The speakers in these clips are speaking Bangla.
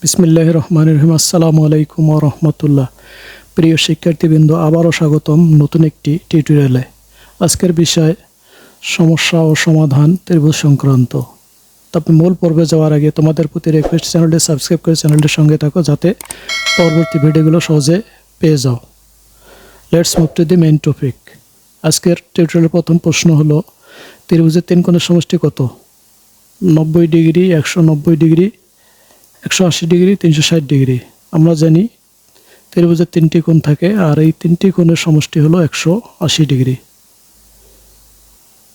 বিসমিল্লাহির রহমানির রহিম। আসসালামু আলাইকুম ওয়া রাহমাতুল্লাহ। প্রিয় শিক্ষার্থীবৃন্দ, আবারও স্বাগতম নতুন একটি টিউটোরিয়ালে। আজকের বিষয় সমস্যা ও সমাধান ত্রিভুজ সংক্রান্ত। তবে মূল পর্বে যাওয়ার আগে তোমাদের প্রতি রিকোয়েস্ট, চ্যানেলটি সাবস্ক্রাইব করে চ্যানেলটির সঙ্গে থাকো যাতে পরবর্তী ভিডিওগুলো সহজে পেয়ে যাও। Let's move to the main topic. আজকের টিউটোরিয়ালের প্রথম প্রশ্ন হলো, ত্রিভুজের তিন কোণের সমষ্টি কত? 90 ডিগ্রি, 190 ডিগ্রি, 180 ডিগ্রি, 360 ডিগ্রি। আমরা জানি ত্রিভুজের তিনটি কোণ থাকে, আর এই তিনটি কোণের সমষ্টি হলো 180 ডিগ্রি।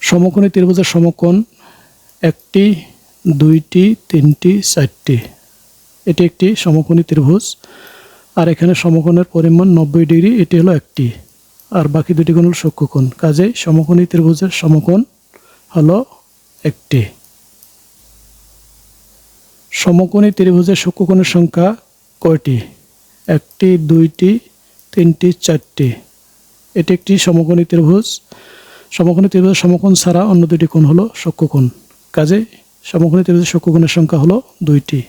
সমকোণী ত্রিভুজের সমকোণ একটি, দুইটি, তিনটি, চারটি। এটি একটি সমকোণী ত্রিভুজ, আর এখানে সমকোণের পরিমাণ 90 ডিগ্রি, এটি হলো একটি, আর বাকি দুটি কোণ হলো সূক্ষ্মকোণ। কাজেই সমকোণী ত্রিভুজের সমকোণ হলো একটি। সমকোণী ত্রিভুজের সূক্ষ্মকোণের সংখ্যা কয়টি? একটি, দুইটি, তিনটি, চারটি। এটি একটি সমকোণী ত্রিভুজ। সমকোণী ত্রিভুজের সমকোণ ছাড়া অন্য দুটি কোণ হলো সূক্ষ্মকোণ। কাজেই সমকোণী ত্রিভুজের সূক্ষ্মকোণের সংখ্যা হলো দুইটি।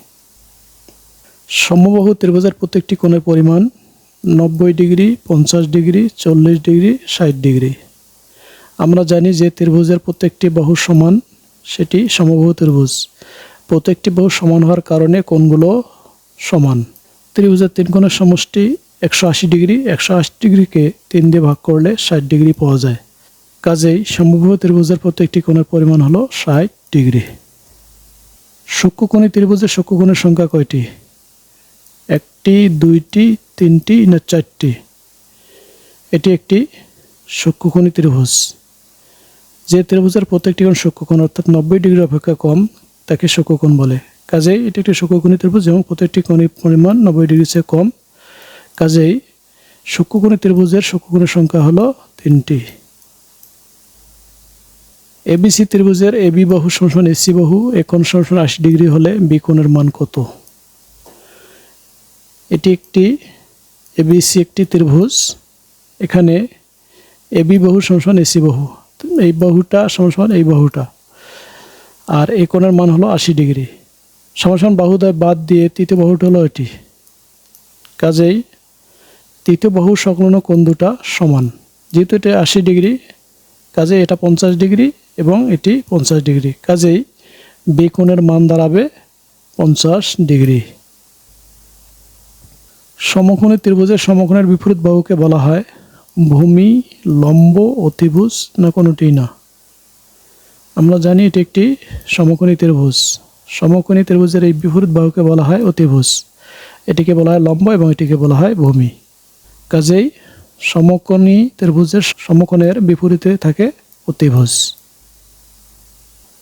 সমবাহু ত্রিভুজের প্রত্যেকটি কোণের পরিমাণ 90 ডিগ্রি, 50 ডিগ্রি, 40 ডিগ্রি, 60 ডিগ্রি। আমরা জানি যে ত্রিভুজের প্রত্যেকটি বাহু সমান, সেটি সমবাহু ত্রিভুজ। প্রত্যেকটি বাহু সমান হওয়ার কারণে কোণগুলো সমান। ত্রিভুজের তিন কোণের সমষ্টি 180 ডিগ্রি। 180 ডিগ্রিকে 3 দিয়ে ভাগ করলে 60 ডিগ্রি পাওয়া যায়। কাজেই সমবাহু ত্রিভুজের প্রত্যেকটি কোণের পরিমাণ হলো 60 ডিগ্রি। সূক্ষ্মকোণী ত্রিভুজের সূক্ষ্মকোণের সংখ্যা কয়টি? একটি, দুইটি, তিনটি না চারটি? এটি একটি সূক্ষ্মকোণী ত্রিভুজ। যে ত্রিভুজের প্রত্যেকটি কোণ সূক্ষ্মকোণ অর্থাৎ 90 ডিগ্রি অপেক্ষা কম, তাকে সূক্ষ্মকোণ বলে। কাজেই এটি একটি সূক্ষ্মকোণী ত্রিভুজ এবং প্রত্যেকটি কোণের পরিমাণ 90 ডিগ্রির চেয়ে কম। কাজেই সূক্ষ্মকোণী ত্রিভুজের সূক্ষ্মকোণের সংখ্যা হলো 3টি। এবিসি ত্রিভুজের এবি বাহু সমান এসি বাহু, এ কোণ সমান 80 ডিগ্রি হলে বি কোণের মান কত? এটি একটি এবিসি একটি ত্রিভুজ। এখানে এবি বাহু সমান এসি বাহু, এই বাহুটা সমান এই বাহুটা, আর এই কোণের মান হলো 80 ডিগ্রি। সমান বাহু বাদ দিয়ে তৃতীয় বাহুটা হলো এটি। কাজেই তৃতীয় বাহু সংলগ্ন কোণ দুটা সমান। যেহেতু এটা 80 ডিগ্রি, কাজেই এটা 50 ডিগ্রি এবং এটি 50 ডিগ্রি। কাজেই বি কোণের মান দাঁড়াবে 50 ডিগ্রি। সমকোণী ত্রিভুজের সমকোণের বিপরীত বাহুকে বলা হয় ভূমি, লম্ব, অতিভুজ না কোনোটি না? আমরা জানি এটি একটি সমকোণী ত্রিভুজ। সমকোণী ত্রিভুজের এই বিপরীত বাহুকে বলা হয় অতিভুজ। এটিকে বলা হয় লম্ব এবং এটিকে বলা হয় ভূমি। কাজেই সমকোণী ত্রিভুজের সমকোণের বিপরীতে থাকে অতিভুজ।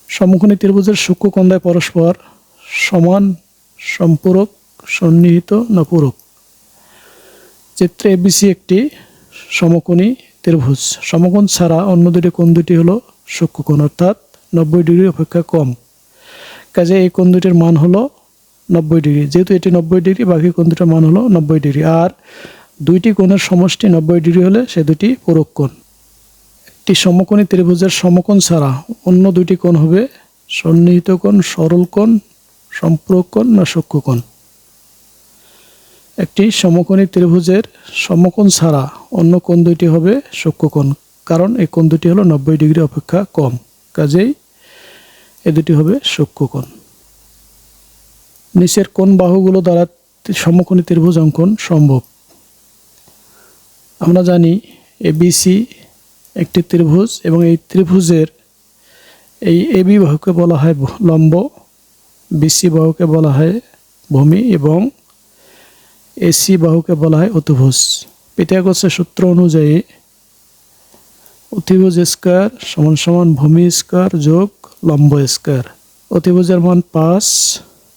সমকোণী ত্রিভুজের সূক্ষ্মকোণ দ্বয় পরস্পর সমান, সম্পূরক, সন্নিহিত না পূরক? চিত্রে এবিসি একটি সমকোণী ত্রিভুজ। সমকোণ ছাড়া অন্য দুটি কোণ দুটি হলো সূক্ষ্মকোণ অর্থাৎ 90 ডিগ্রি অপেক্ষা কম। কাজে এই কোণ দুটির মান হলো 90 ডিগ্রি। যেহেতু এটি 90 ডিগ্রি, বাকি কোণ দুটির মান হলো 90 ডিগ্রি। আর দুইটি কোণের সমষ্টি 90 ডিগ্রি হলে সে দুটি পূরক কোণ। একটি সমকোণী ত্রিভুজের সমকোণ ছাড়া অন্য দুটি কোণ হবে সন্নিহিত কোণ, সরল কোণ, সম্পূরক কোণ না সূক্ষ্মকোণ? একটি সমকোণী ত্রিভুজের সমকোণ ছাড়া অন্য কোণ দুটি হবে সূক্ষ্মকোণ, কারণ এই কোণ দুটি হলো 90 ডিগ্রি অপেক্ষা কম। কাজেই এ দুটি হবে সূক্ষ্মকোণ। নিচের কোণ বাহুগুলো দ্বারা সমকোণী ত্রিভুজ অঙ্কন সম্ভব? আমরা জানি এবিসি একটি ত্রিভুজ এবং এই ত্রিভুজের এই এবি বাহুকে বলা হয় লম্ব, বিসি বাহুকে বলা হয় ভূমি এবং এসি বাহুকে বলা হয় অতিভুজ। পিথাগোরাসের সূত্র অনুযায়ী অতিভুজ স্কয়ার সমান সমান ভূমি স্কয়ার যোগ লম্ব স্কয়ার। অতিভুজের মান 5,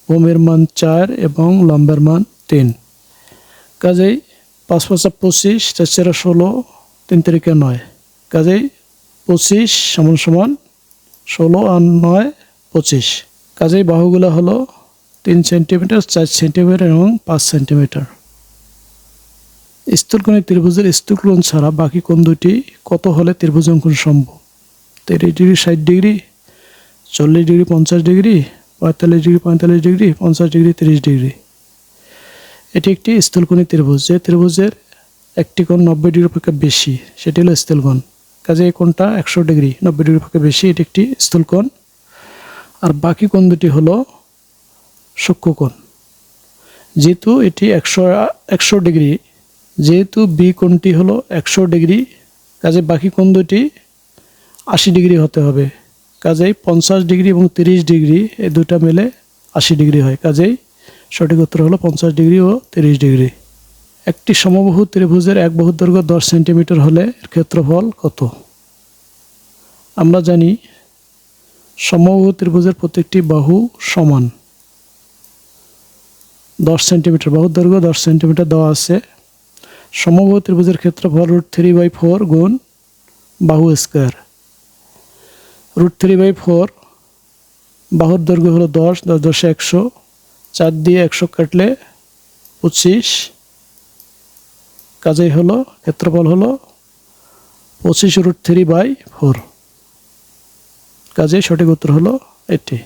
ভূমির মান 4 এবং লম্বের মান 3। কাজেই 5 × 5 = 25, 4 × 16, 3 × 9। কাজেই 25 সমান সমান 16 আর 9 25। কাজেই বাহুগুলো হলো 3 সেন্টিমিটার, 4 সেন্টিমিটার এবং 5 সেন্টিমিটার। স্থূলকোণী ত্রিভুজের স্থূলকোণ ছাড়া বাকি কোণ দুটি কত হলে ত্রিভুজ অঙ্কন সম্ভব? 30 degree, 60 degree, 40 degree, 50 degree, 45 degree, 45 degree, 50 degree, 30 degree. এটি একটি স্থূলকোণী ত্রিভুজ, যে ত্রিভুজের একটি কোণ 90 ডিগ্রি অপেক্ষা বেশি, সেটি হলো স্থূলকোণ। কাজে এই কোণটা 100 ডিগ্রি, 90 ডিগ্রি অপেক্ষা বেশি, এটি একটি স্থূলকোণ। আর বাকি কোণ দুটি হলো সূক্ষ্মকোণ। যেহেতু এটি 100 ডিগ্রি, যেহেতু বি কোণটি হলো 100 ডিগ্রি, কাজে বাকি কোণ দুটি 80 ডিগ্রি হতে হবে। কাজেই 50 ডিগ্রি এবং 30 ডিগ্রি এই দুটা মিলে 80 ডিগ্রি হয়। কাজেই সঠিক উত্তর হলো 50 ডিগ্রি ও 30 ডিগ্রি। একটি সমবাহু ত্রিভুজের এক বাহুর দৈর্ঘ্য 10 সেন্টিমিটার হলে এর ক্ষেত্রফল কত? আমরা জানি সমবাহু ত্রিভুজের প্রত্যেকটি বাহু সমান। 10 সেন্টিমিটার বাহুর দৈর্ঘ্য 10 সেন্টিমিটার দেওয়া আছে। সমবাহু ত্রিভুজের ক্ষেত্রফল √3/4 গুণ বাহু স্কয়ার। √3/4, বাহুর দৈর্ঘ্য হলো 10, 10 10 100, 4 দিয়ে 100 কাটলে 25, কাজেই হলো ক্ষেত্রফল হলো 25 √3/4। কাজেই সঠিক উত্তর হলো এটি।